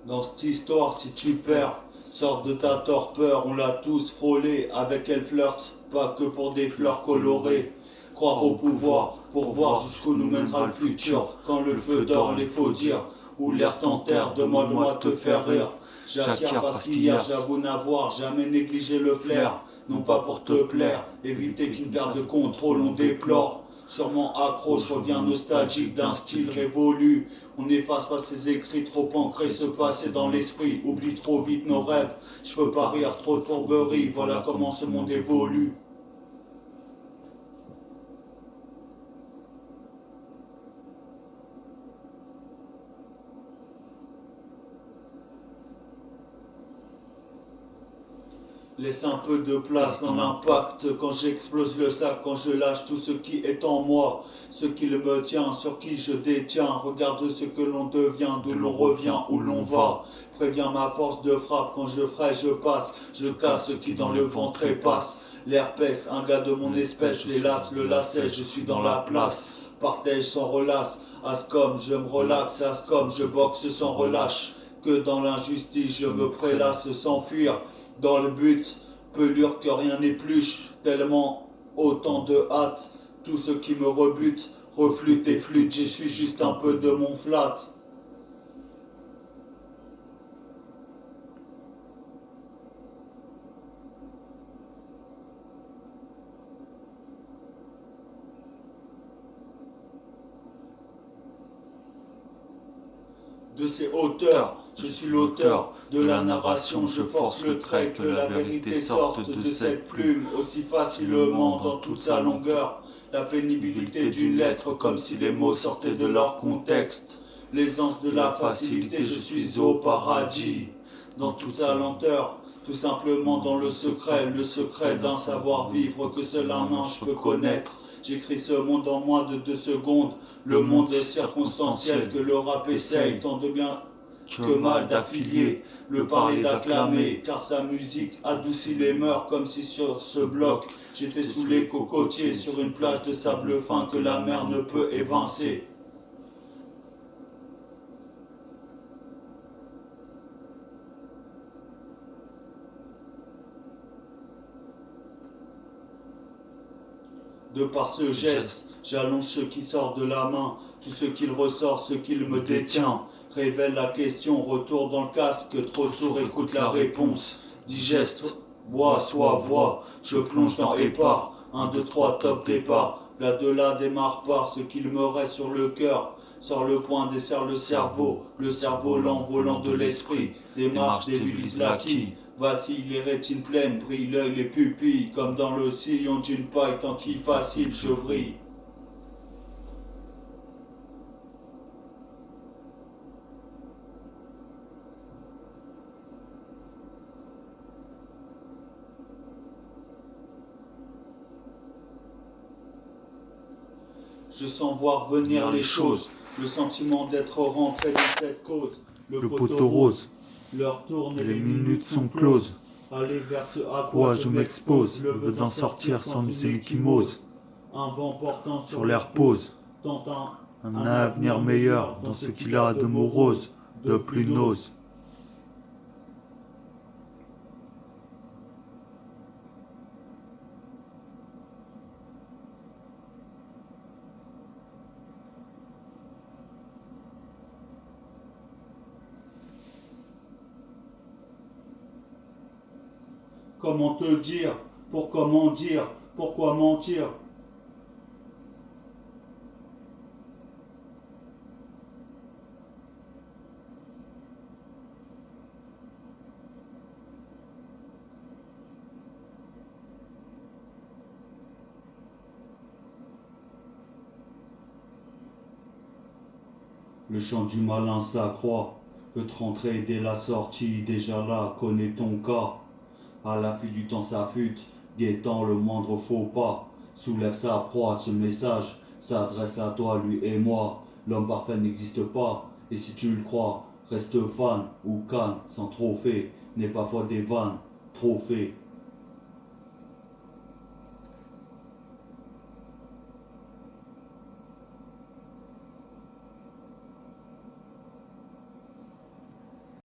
Dans cette histoire, si tu perds, sors de ta torpeur, on l'a tous frôlé, avec elle flirte, pas que pour des fleurs colorées. Croire au pouvoir, pour voir jusqu'où nous mènera le futur, quand le feu dort, les faux dire, ou l'air t'enterre, demande-moi de te faire rire. J'acquiers parce qu'hier, j'avoue n'avoir jamais négligé le flair, non pas pour te plaire, éviter qu'une perte de contrôle on déplore. Sûrement accro, je reviens nostalgique d'un style révolu. On efface pas ses écrits trop ancrés, se passer dans l'esprit. Oublie trop vite nos rêves, je peux pas rire trop de fourberie. Voilà comment ce monde évolue. Laisse un peu de place dans l'impact quand j'explose le sac, quand je lâche tout ce qui est en moi, ce qui me tient, sur qui je détiens. Regarde ce que l'on devient, d'où l'on revient, où l'on va. Préviens ma force de frappe, quand je ferai, je passe. Je casse ce qui dans le ventre passe. L'herpès, un gars de mon espèce, délace le lacet, je suis dans la place. Partage sans relâche, Ascom, je me relaxe, Ascom, je boxe sans relâche. Que dans l'injustice, je me prélasse sans fuir. Dans le but, pelure que rien n'épluche, tellement autant de hâte, tout ce qui me rebute, reflute et flûte, je suis juste un peu de mon flat. De ces hauteurs, je suis l'auteur de la narration, je force le trait que la vérité sorte de cette plume aussi facilement dans toute sa longueur. La pénibilité d'une lettre comme si les mots sortaient de leur contexte. L'aisance de la facilité, je suis au paradis. Dans toute sa lenteur, tout simplement dans le secret d'un savoir-vivre que seul un ange peut connaître. J'écris ce monde en moins de 2 secondes. Le monde est circonstanciel que le rap essaye tant de bien que mal d'affilier, le parler d'acclamer, car sa musique adoucit les mœurs comme si sur ce bloc j'étais sous les cocotiers sur une plage de sable fin que la mer ne peut évincer. De par ce geste, j'allonge ce qui sort de la main, tout ce qu'il ressort, ce qu'il me détient. Révèle la question, retour dans le casque, trop sourd écoute la réponse. Digeste, bois, sois, voix, je plonge dans épars, 1, 2, 3, top départ. Là de là démarre par ce qu'il me reste sur le cœur. Sors le poing, desserre le cerveau lent, volant de l'esprit. Démarche, débilise l'acquis. Vacille les rétines pleines, brille l'œil, les pupilles, comme dans le sillon d'une paille, tant qu'il facile, je vrille. Je sens voir venir les choses, le sentiment d'être rentré dans cette cause. Le poteau rose, L'heure tourne et les minutes sont closes. Aller vers ce à Quoi je m'expose, le vœu d'en sortir sans une échymose. Un vent portant Sur l'air pose, tant un avenir meilleur dans ce qu'il a de morose, de plus n'ose. Comment te dire, pourquoi mentir, pourquoi mentir. Le chant du malin s'accroît, peut te rentrer dès la sortie, déjà là, connais ton cas. À l'affût du temps s'affûte, guettant le moindre faux pas. Soulève sa proie, ce message s'adresse à toi, lui et moi. L'homme parfait n'existe pas, et si tu le crois, reste fan ou canne sans trophée. N'est pas foi des vannes, trophée.